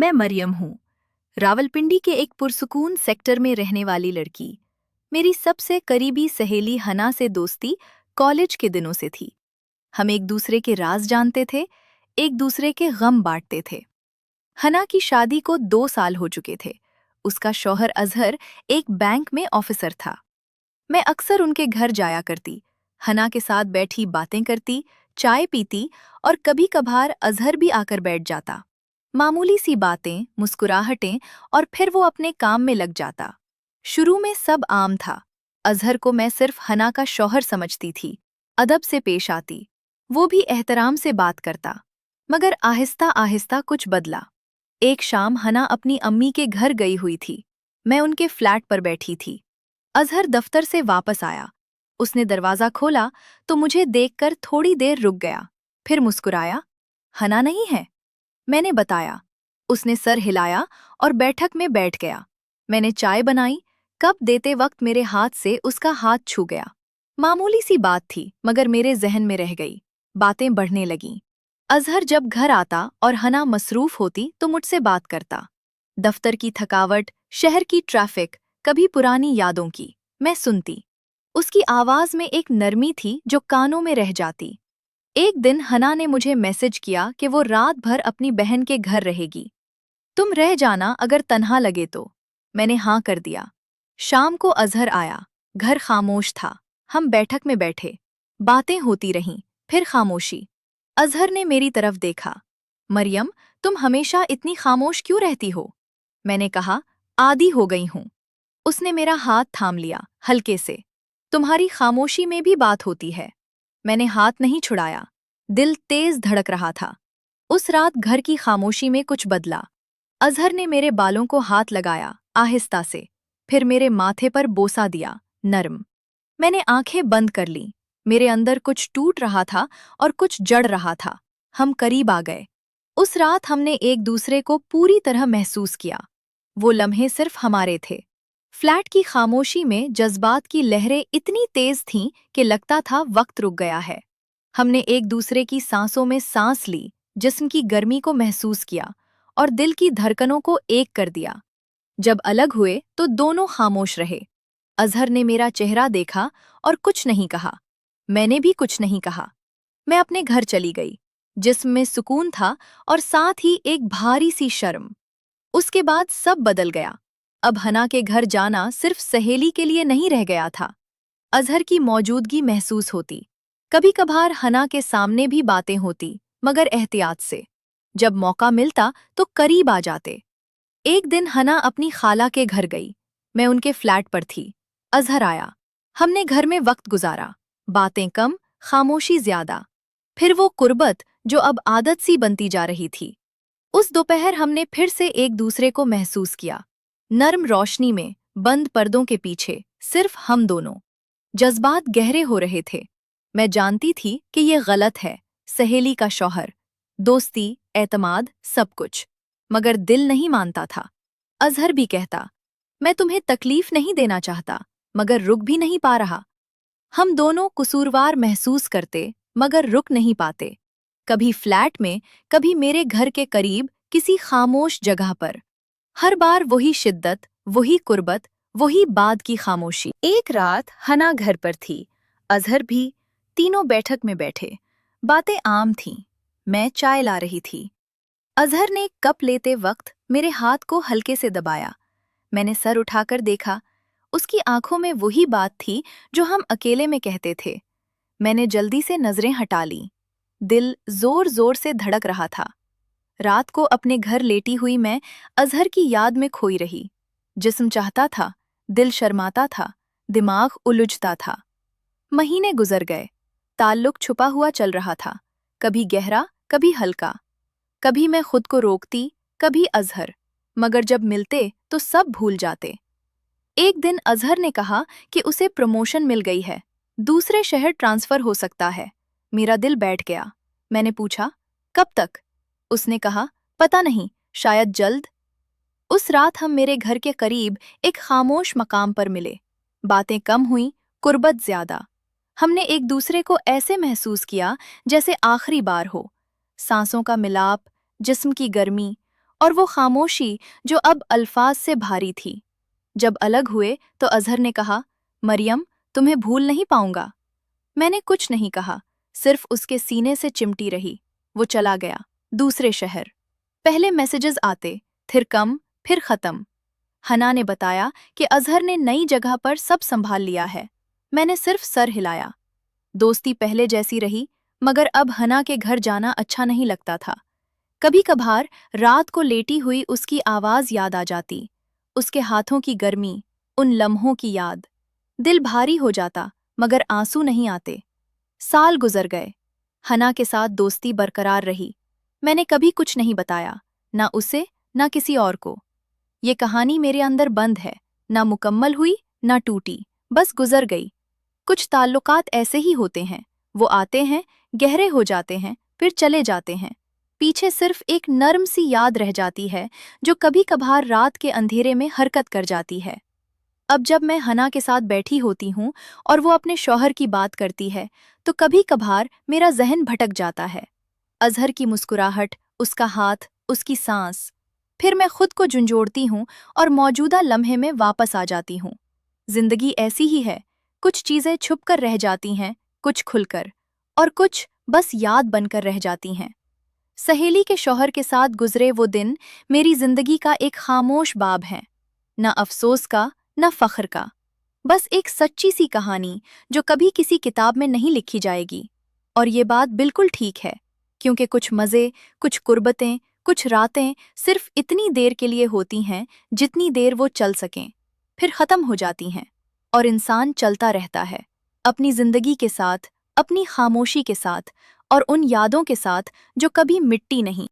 मैं मरियम हूँ, रावलपिंडी के एक पुरसुकून सेक्टर में रहने वाली लड़की। मेरी सबसे करीबी सहेली हना से दोस्ती कॉलेज के दिनों से थी। हम एक दूसरे के राज जानते थे, एक दूसरे के गम बांटते थे। हना की शादी को 2 साल हो चुके थे। उसका शौहर अजहर एक बैंक में ऑफिसर था। मैं अक्सर उनके घर जाया करती, हना के साथ बैठी बातें करती, चाय पीती और कभी कभार अजहर भी आकर बैठ जाता। मामूली सी बातें, मुस्कुराहटें और फिर वो अपने काम में लग जाता। शुरू में सब आम था। अजहर को मैं सिर्फ हना का शौहर समझती थी, अदब से पेश आती, वो भी एहतराम से बात करता। मगर आहिस्ता आहिस्ता कुछ बदला। एक शाम हना अपनी अम्मी के घर गई हुई थी। मैं उनके फ्लैट पर बैठी थी। अजहर दफ्तर से वापस आया। उसने दरवाजा खोला तो मुझे देखकर थोड़ी देर रुक गया, फिर मुस्कुराया। हना नहीं है, मैंने बताया। उसने सर हिलाया और बैठक में बैठ गया। मैंने चाय बनाई, कप देते वक्त मेरे हाथ से उसका हाथ छू गया। मामूली सी बात थी मगर मेरे जहन में रह गई। बातें बढ़ने लगीं। अजहर जब घर आता और हना मसरूफ होती तो मुझसे बात करता। दफ्तर की थकावट, शहर की ट्रैफिक, कभी पुरानी यादों की मैं सुनती। उसकी आवाज में एक नरमी थी जो कानों में रह जाती। एक दिन हना ने मुझे मैसेज किया कि वो रात भर अपनी बहन के घर रहेगी। तुम रह जाना अगर तन्हा लगे तो। मैंने हाँ कर दिया। शाम को अजहर आया। घर खामोश था। हम बैठक में बैठे, बातें होती रहीं, फिर खामोशी। अजहर ने मेरी तरफ देखा। मरियम, तुम हमेशा इतनी खामोश क्यों रहती हो? मैंने कहा, आदी हो गई हूं। उसने मेरा हाथ थाम लिया, हल्के से। तुम्हारी खामोशी में भी बात होती है। मैंने हाथ नहीं छुड़ाया। दिल तेज धड़क रहा था। उस रात घर की खामोशी में कुछ बदला। अजहर ने मेरे बालों को हाथ लगाया, आहिस्ता से, फिर मेरे माथे पर बोसा दिया, नरम। मैंने आंखें बंद कर लीं। मेरे अंदर कुछ टूट रहा था और कुछ जड़ रहा था। हम करीब आ गए। उस रात हमने एक दूसरे को पूरी तरह महसूस किया। वो लम्हे सिर्फ हमारे थे। फ्लैट की खामोशी में जज्बात की लहरें इतनी तेज थीं कि लगता था वक्त रुक गया है। हमने एक दूसरे की सांसों में सांस ली, जिस्म की गर्मी को महसूस किया और दिल की धड़कनों को एक कर दिया। जब अलग हुए तो दोनों खामोश रहे। अजहर ने मेरा चेहरा देखा और कुछ नहीं कहा। मैंने भी कुछ नहीं कहा। मैं अपने घर चली गई। जिस्म में सुकून था और साथ ही एक भारी सी शर्म। उसके बाद सब बदल गया। अब हना के घर जाना सिर्फ सहेली के लिए नहीं रह गया था। अजहर की मौजूदगी महसूस होती। कभी कभार हना के सामने भी बातें होती, मगर एहतियात से। जब मौका मिलता तो करीब आ जाते। एक दिन हना अपनी खाला के घर गई। मैं उनके फ्लैट पर थी। अजहर आया। हमने घर में वक्त गुजारा। बातें कम, खामोशी ज्यादा। फिर वो कुर्बत जो अब आदत सी बनती जा रही थी। उस दोपहर हमने फिर से एक दूसरे को महसूस किया। नर्म रोशनी में, बंद पर्दों के पीछे, सिर्फ हम दोनों। जज्बात गहरे हो रहे थे। मैं जानती थी कि ये गलत है, सहेली का शौहर, दोस्ती, एतमाद, सब कुछ। मगर दिल नहीं मानता था। अजहर भी कहता, मैं तुम्हें तकलीफ नहीं देना चाहता, मगर रुक भी नहीं पा रहा। हम दोनों कसूरवार महसूस करते, मगर रुक नहीं पाते। कभी फ्लैट में, कभी मेरे घर के करीब किसी खामोश जगह पर। हर बार वही शिद्दत, वही कुर्बत, वही बाद की खामोशी। एक रात हना घर पर थी, अजहर भी। तीनों बैठक में बैठे। बातें आम थीं। मैं चाय ला रही थी। अजहर ने कप लेते वक्त मेरे हाथ को हल्के से दबाया। मैंने सर उठाकर देखा। उसकी आंखों में वही बात थी जो हम अकेले में कहते थे। मैंने जल्दी से नजरें हटा लीं। दिल जोर जोर से धड़क रहा था। रात को अपने घर लेटी हुई मैं अजहर की याद में खोई रही। जिस्म चाहता था, दिल शर्माता था, दिमाग उलझता था। महीने गुजर गए। ताल्लुक छुपा हुआ चल रहा था, कभी गहरा, कभी हल्का। कभी मैं खुद को रोकती, कभी अजहर। मगर जब मिलते तो सब भूल जाते। एक दिन अजहर ने कहा कि उसे प्रमोशन मिल गई है, दूसरे शहर ट्रांसफर हो सकता है। मेरा दिल बैठ गया। मैंने पूछा, कब तक? उसने कहा, पता नहीं, शायद जल्द। उस रात हम मेरे घर के करीब एक खामोश मकाम पर मिले। बातें कम हुईं, कुर्बत ज्यादा। हमने एक दूसरे को ऐसे महसूस किया जैसे आखिरी बार हो। सांसों का मिलाप, जिस्म की गर्मी और वो खामोशी जो अब अल्फाज से भारी थी। जब अलग हुए तो अजहर ने कहा, मरियम, तुम्हें भूल नहीं पाऊंगा। मैंने कुछ नहीं कहा, सिर्फ उसके सीने से चिमटी रही। वो चला गया, दूसरे शहर। पहले मैसेजेस आते, फिर कम, फिर खत्म। हना ने बताया कि अजहर ने नई जगह पर सब संभाल लिया है। मैंने सिर्फ सर हिलाया। दोस्ती पहले जैसी रही, मगर अब हना के घर जाना अच्छा नहीं लगता था। कभी कभार रात को लेटी हुई उसकी आवाज याद आ जाती, उसके हाथों की गर्मी, उन लम्हों की याद। दिल भारी हो जाता, मगर आंसू नहीं आते। साल गुजर गए। हना के साथ दोस्ती बरकरार रही। मैंने कभी कुछ नहीं बताया, ना उसे, ना किसी और को। ये कहानी मेरे अंदर बंद है, ना मुकम्मल हुई, ना टूटी, बस गुजर गई। कुछ ताल्लुकात ऐसे ही होते हैं, वो आते हैं, गहरे हो जाते हैं, फिर चले जाते हैं। पीछे सिर्फ एक नर्म सी याद रह जाती है, जो कभी कभार रात के अंधेरे में हरकत कर जाती है। अब जब मैं हना के साथ बैठी होती हूँ और वो अपने शौहर की बात करती है, तो कभी कभार मेरा जहन भटक जाता है। अजहर की मुस्कुराहट, उसका हाथ, उसकी सांस। फिर मैं खुद को झुंझोड़ती हूँ और मौजूदा लम्हे में वापस आ जाती हूँ। जिंदगी ऐसी ही है, कुछ चीजें छुप कर रह जाती हैं, कुछ खुलकर, और कुछ बस याद बनकर रह जाती हैं। सहेली के शौहर के साथ गुजरे वो दिन मेरी जिंदगी का एक खामोश बाब है, न अफसोस का, न फख्र का, बस एक सच्ची सी कहानी जो कभी किसी किताब में नहीं लिखी जाएगी। और ये बात बिल्कुल ठीक है, क्योंकि कुछ मज़े, कुछ कुर्बतें, कुछ रातें सिर्फ इतनी देर के लिए होती हैं जितनी देर वो चल सकें, फिर ख़त्म हो जाती हैं। और इंसान चलता रहता है, अपनी ज़िंदगी के साथ, अपनी खामोशी के साथ, और उन यादों के साथ जो कभी मिटती नहीं।